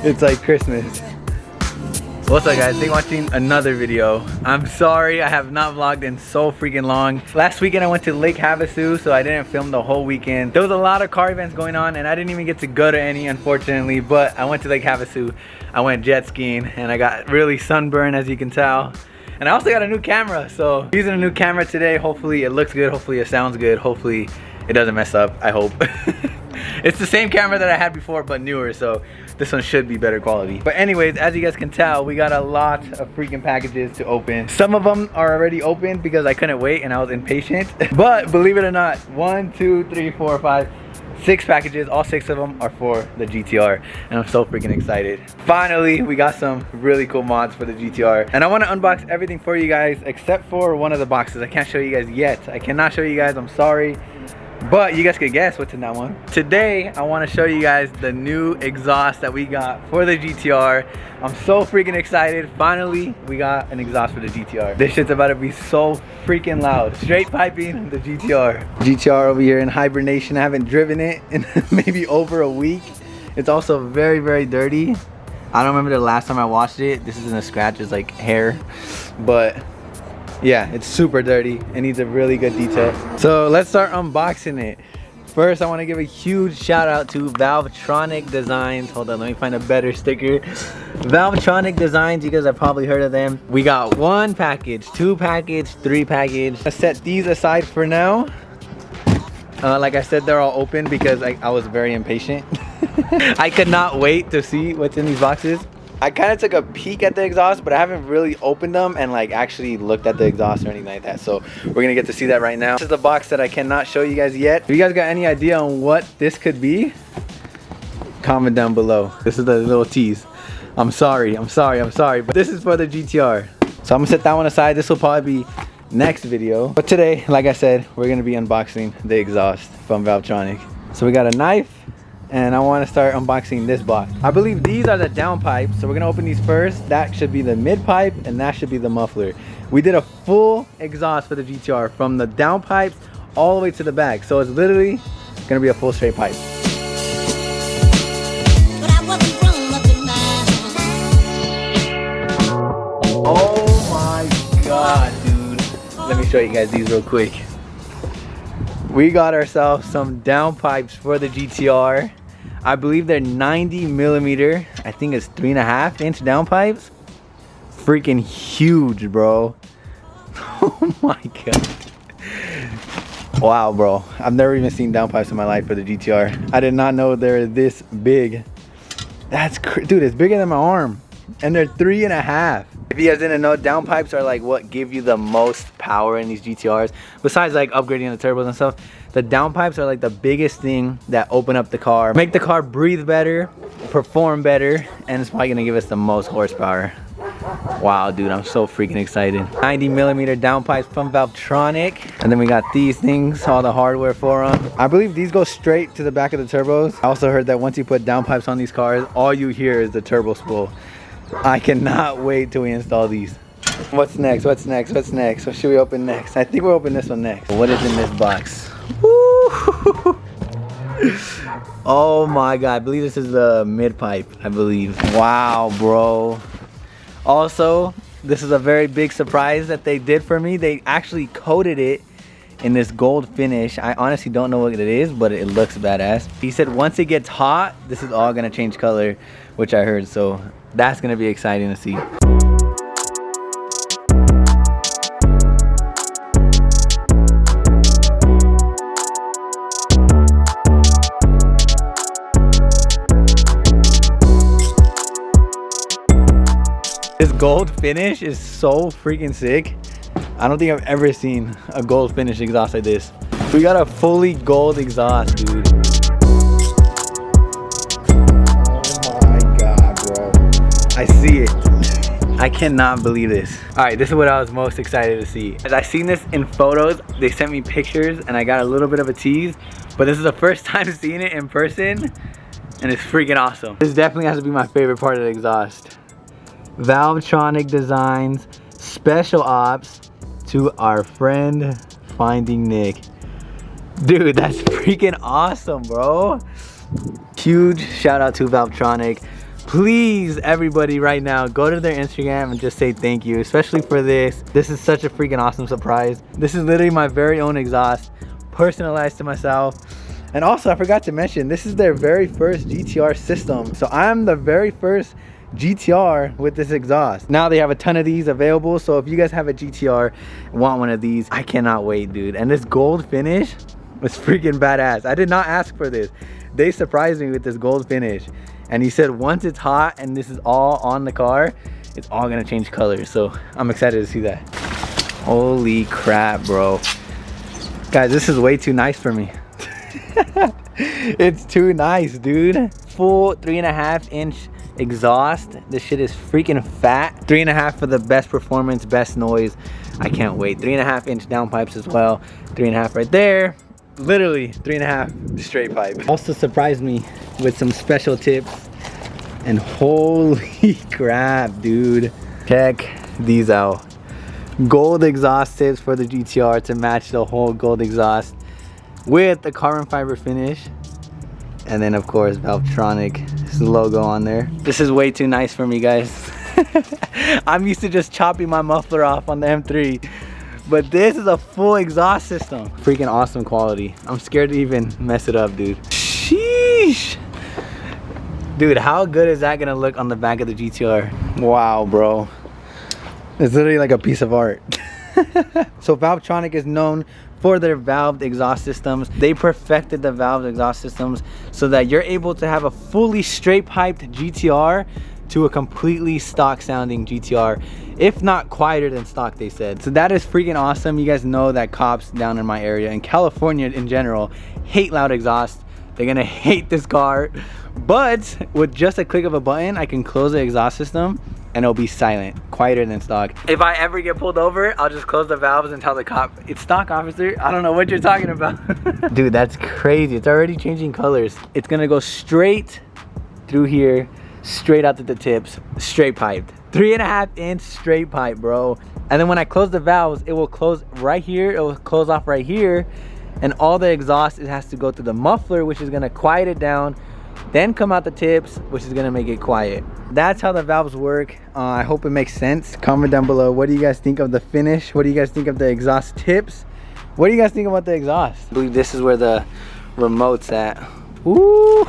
It's like Christmas. What's up guys, thanks for watching another video. I'm sorry I have not vlogged in so freaking long. Last weekend I went to Lake Havasu, so I didn't film the whole weekend. There was a lot of car events going on and I didn't even get to go to any, unfortunately, but I went to Lake Havasu. I went jet skiing and I got really sunburned, as you can tell. And I also got a new camera, so using a new camera today. Hopefully it looks good, hopefully it sounds good, hopefully it doesn't mess up, I hope. It's the same camera that I had before but newer, so this one should be better quality. But anyways, as you guys can tell, we got a lot of freaking packages to open. Some of them are already open because I couldn't wait and I was impatient. But believe it or not, 1, 2, 3, 4, 5, 6 packages. All 6 of them are for the GTR and I'm so freaking excited. Finally, we got some really cool mods for the GTR and I want to unbox everything for you guys except for one of the boxes. I can't show you guys yet. I cannot show you guys, I'm sorry. But you guys could guess what's in that one. Today, I want to show you guys the new exhaust that we got for the GTR. I'm so freaking excited. Finally, we got an exhaust for the GTR. This shit's about to be so freaking loud. Straight piping the GTR. GTR over here in hibernation. I haven't driven it in maybe over a week. It's also very, very dirty. I don't remember the last time I washed it. This isn't a scratch, it's like hair. But yeah, it's super dirty. It needs a really good detail. So let's start unboxing it. First, I want to give a huge shout out to Valvetronic Designs. Hold on, let me find a better sticker. Valvetronic Designs, you guys have probably heard of them. We got 1 package, 2 package, 3 package. Let's set these aside for now. Like I said, they're all open because I was very impatient. I could not wait to see what's in these boxes. I kind of took a peek at the exhaust, but I haven't really opened them and like actually looked at the exhaust or anything like that. So we're gonna get to see that right now. This is the box that I cannot show you guys yet. If you guys got any idea on what this could be, comment down below. This is the little tease. I'm sorry, but this is for the GTR. So I'm gonna set that one aside. This will probably be next video. But today, like I said, we're gonna be unboxing the exhaust from Valvetronic. So we got a knife. And I want to start unboxing this box. I believe these are the downpipes, so we're gonna open these first. That should be the mid pipe and that should be the muffler. We did a full exhaust for the GTR from the downpipes all the way to the back, so it's literally gonna be a full straight pipe. Oh my god, dude. Let me show you guys these real quick. We got ourselves some downpipes for the GTR. I believe they're 90 millimeter. I think it's 3.5 inch downpipes. Freaking huge, bro. Oh my god. Wow, bro. I've never even seen downpipes in my life for the GTR. I did not know they're this big. That's dude, it's bigger than my arm. And they're 3.5. If you guys didn't know, downpipes are like what give you the most power in these GTRs. Besides like upgrading the turbos and stuff, the downpipes are like the biggest thing that open up the car, make the car breathe better, perform better, and it's probably gonna give us the most horsepower. Wow, dude, I'm so freaking excited. 90 millimeter downpipes from Valvetronic. And then we got these things, all the hardware for them. I believe these go straight to the back of the turbos. I also heard that once you put downpipes on these cars, all you hear is the turbo spool. I cannot wait till we install these. What's next? What's next? What's next? What should we open next? I think we'll open this one next. What is in this box? Woo! Oh my god, I believe this is the mid pipe, I believe. Wow, bro. Also, this is a very big surprise that they did for me. They actually coated it in this gold finish. I honestly don't know what it is, but it looks badass. He said once it gets hot, this is all gonna change color, which I heard, so that's gonna be exciting to see. This gold finish is so freaking sick. I don't think I've ever seen a gold finish exhaust like this. We got a fully gold exhaust, dude. Oh my god, bro. I see it. I cannot believe this. All right, this is what I was most excited to see. As I seen this in photos, they sent me pictures and I got a little bit of a tease, but this is the first time seeing it in person and it's freaking awesome. This definitely has to be my favorite part of the exhaust. Valvetronic Designs, special ops to our friend FindingNick. Dude, that's freaking awesome, bro. Huge shout out to Valvetronic. please, everybody right now, go to their Instagram and just say thank you, especially for this. This is such a freaking awesome surprise. This is literally my very own exhaust, personalized to myself. And also, I forgot to mention, this is their very first GTR system. So I'm the very first GTR with this exhaust. Now they have a ton of these available, so if you guys have a GTR and want one of these, I cannot wait, dude. And this gold finish is freaking badass. I did not ask for this. They surprised me with this gold finish, and he said once it's hot and this is all on the car, it's all gonna change colors. So I'm excited to see that. Holy crap, bro. Guys, this is way too nice for me. It's too nice, dude. Full 3.5-inch exhaust. This shit is freaking fat. 3.5 for the best performance, best noise. I can't wait. 3.5-inch downpipes as well. 3.5 right there. Literally 3.5 straight pipe. Also surprised me with some special tips, and holy crap, dude. Check these out. Gold exhaust tips for the GTR to match the whole gold exhaust with the carbon fiber finish. And then of course Valvetronic, his logo on there. This is way too nice for me, guys. I'm used to just chopping my muffler off on the M3, but this is a full exhaust system. Freaking awesome quality. I'm scared to even mess it up, dude. Sheesh. Dude, how good is that gonna look on the back of the GTR? Wow, bro. It's literally like a piece of art. So Valvetronic is known for their valved exhaust systems. They perfected the valved exhaust systems so that you're able to have a fully straight piped GTR to a completely stock sounding GTR, if not quieter than stock, they said. So that is freaking awesome. You guys know that cops down in my area and California in general hate loud exhaust. They're gonna hate this car, but with just a click of a button, I can close the exhaust system and it'll be silent, quieter than stock. If I ever get pulled over, I'll just close the valves and tell the cop, it's stock, officer. I don't know what you're talking about. Dude, that's crazy. It's already changing colors. It's gonna go straight through here, straight out to the tips, straight piped. 3.5-inch straight pipe, bro. And then when I close the valves, it will close right here. It will close off right here. And all the exhaust, it has to go through the muffler, which is gonna quiet it down, then come out the tips, which is gonna make it quiet. That's how the valves work. I hope it makes sense. Comment down below, what do you guys think of the finish? What do you guys think of the exhaust tips? What do you guys think about the exhaust? I believe this is where the remote's at. Ooh.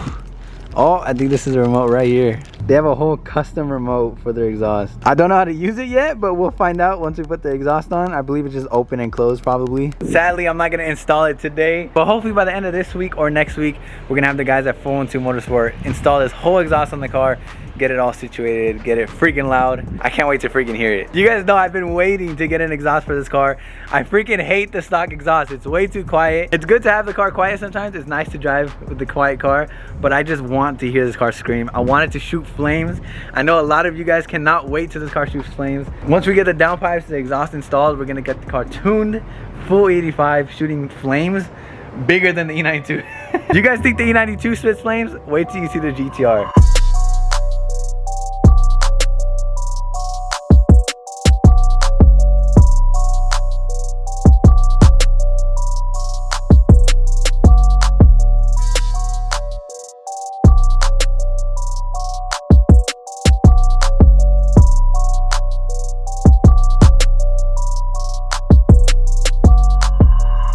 Oh, I think this is the remote right here. They have a whole custom remote for their exhaust. I don't know how to use it yet, but we'll find out once we put the exhaust on. I believe it's just open and closed probably. Sadly, I'm not gonna install it today, but hopefully by the end of this week or next week, we're gonna have the guys at 412 Motorsport install this whole exhaust on the car, get it all situated, get it freaking loud. I can't wait to freaking hear it. You guys know I've been waiting to get an exhaust for this car. I freaking hate the stock exhaust. It's way too quiet. It's good to have the car quiet sometimes. It's nice to drive with the quiet car, but I just want to hear this car scream. I want it to shoot flames. I know a lot of you guys cannot wait till this car shoots flames. Once we get the downpipes, the exhaust installed, we're gonna get the car tuned, full 85, shooting flames bigger than the E92. You guys think the E92 spits flames? Wait till you see the GTR.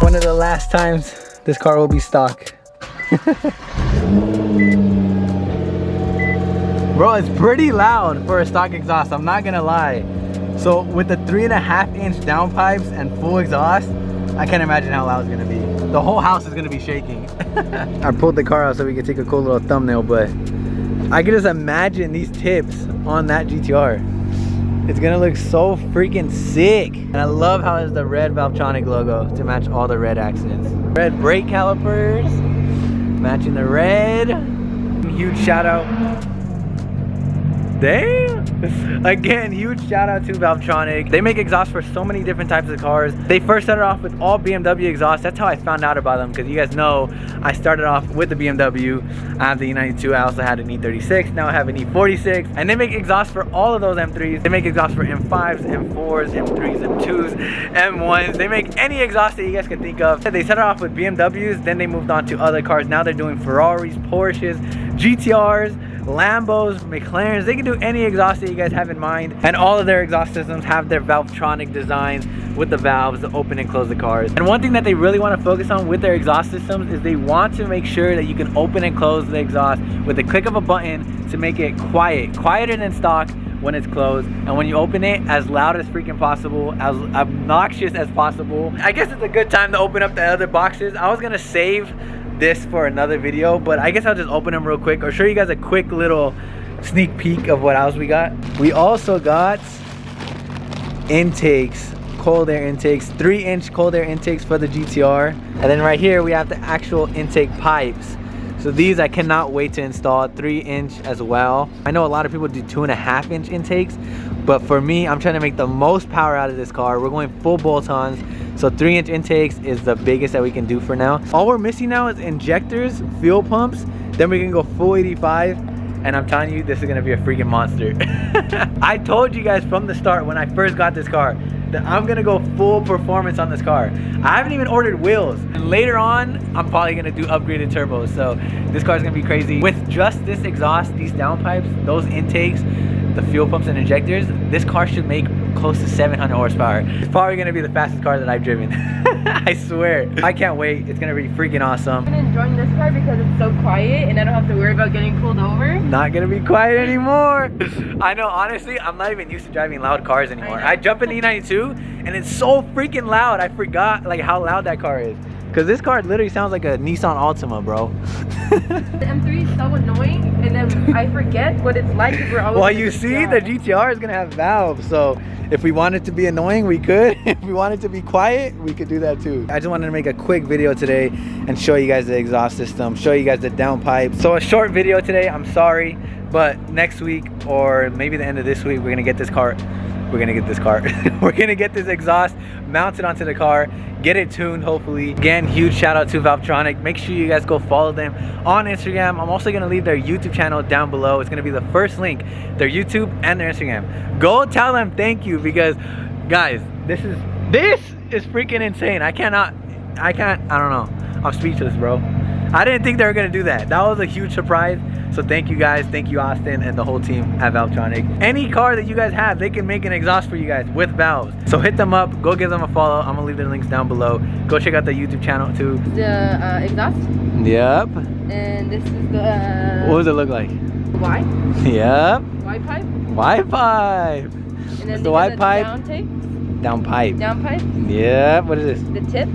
One of the last times this car will be stock. Bro, it's pretty loud for a stock exhaust, I'm not gonna lie. So with the 3.5-inch downpipes and full exhaust, I can't imagine how loud it's gonna be. The whole house is gonna be shaking. I pulled the car out so we could take a cool little thumbnail, but I can just imagine these tips on that GTR. It's gonna look so freaking sick. And I love how it's the red Valvetronic logo to match all the red accents. Red brake calipers, matching the red. Huge shout out. Damn! Again, huge shout out to Valvetronic. They make exhaust for so many different types of cars. They first started off with all BMW exhaust. That's how I found out about them, because you guys know I started off with the BMW. I have the E92, I also had an E36, now I have an E46. And they make exhaust for all of those M3s. They make exhaust for M5s, M4s, M3s, M2s, M1s. They make any exhaust that you guys can think of. They started off with BMWs, then they moved on to other cars. Now they're doing Ferraris, Porsches, GTRs, Lambos, McLarens, they can do any exhaust that you guys have in mind. And all of their exhaust systems have their Valvetronic designs with the valves to open and close the cars. And one thing that they really want to focus on with their exhaust systems is they want to make sure that you can open and close the exhaust with the click of a button to make it quiet, quieter than stock when it's closed, and when you open it, as loud as freaking possible, as obnoxious as possible. I guess it's a good time to open up the other boxes. I was gonna save this for another video, but I guess I'll just open them real quick or show you guys a quick little sneak peek of what else we got. We also got intakes, cold air intakes, 3-inch cold air intakes for the GTR. And then right here we have the actual intake pipes. So these I cannot wait to install, 3-inch as well. I know a lot of people do 2.5-inch intakes, but for me, I'm trying to make the most power out of this car. We're going full bolt-ons, so 3-inch intakes is the biggest that we can do for now. All we're missing now is injectors, fuel pumps, then we can go full 85, and I'm telling you, this is gonna be a freaking monster. I told you guys from the start when I first got this car that I'm gonna go full performance on this car. I haven't even ordered wheels, and later on I'm probably gonna do upgraded turbos, so this car is gonna be crazy. With just this exhaust, these downpipes, those intakes, the fuel pumps and injectors, this car should make close to 700 horsepower. It's probably gonna be the fastest car that I've driven. I swear. I can't wait. It's gonna be freaking awesome. I'm enjoying this car because it's so quiet and I don't have to worry about getting pulled over. Not gonna be quiet anymore. I know, honestly, I'm not even used to driving loud cars anymore. I jump in the E92 and it's so freaking loud. I forgot like how loud that car is. Cause this car literally sounds like a Nissan Altima, bro. The M3 is so annoying, and then I forget what it's like if we're always. Well, you see, the GTR is gonna have valves, so if we want it to be annoying, we could. If we want it to be quiet, we could do that too. I just wanted to make a quick video today and show you guys the exhaust system, show you guys the downpipe. So a short video today, I'm sorry, but next week or maybe the end of this week, we're gonna get this car. We're gonna get this exhaust mounted onto the car, get it tuned hopefully. Again, huge shout out to Valvetronic. Make sure you guys go follow them on Instagram. I'm also gonna leave their YouTube channel down below. It's gonna be the first link, their YouTube and their Instagram. Go tell them thank you, because guys, this is freaking insane. I don't know. I'm speechless, bro. I didn't think they were gonna do that. That was a huge surprise. So thank you guys, thank you Austin and the whole team at Valvetronic. Any car that you guys have, they can make an exhaust for you guys with valves. So hit them up, go give them a follow. I'm gonna leave the links down below. Go check out the YouTube channel too. The exhaust. Yep. And this is the. What does it look like? Y. Yep. Y pipe. Y pipe. And then the Y pipe. Downpipe. Downpipe. Yep. What is this? The tip.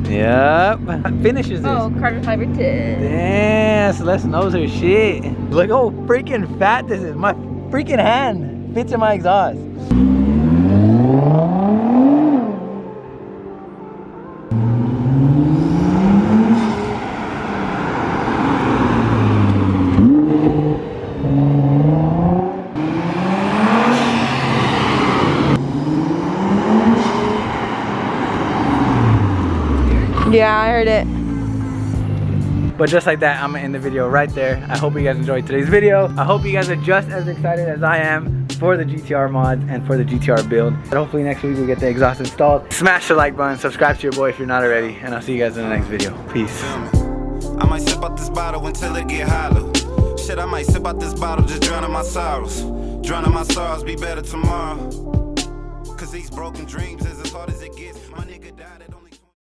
Yep. Finishes this. Oh, carbon fiber tip. Damn, Celeste knows her shit. Look how freaking fat this is. My freaking hand fits in my exhaust. Yeah, I heard it. But just like that, I'm gonna end the video right there. I hope you guys enjoyed today's video. I hope you guys are just as excited as I am for the GTR mods and for the GTR build. But hopefully next week we get the exhaust installed. Smash the like button, subscribe to your boy if you're not already, and I'll see you guys in the next video. Peace. I might sip out this bottle until it get hollow. Shit, I might sip out this bottle, just drowning my sorrows. Drowning my sorrows, be better tomorrow. Cause these broken dreams is as hard as it gets. My nigga died at only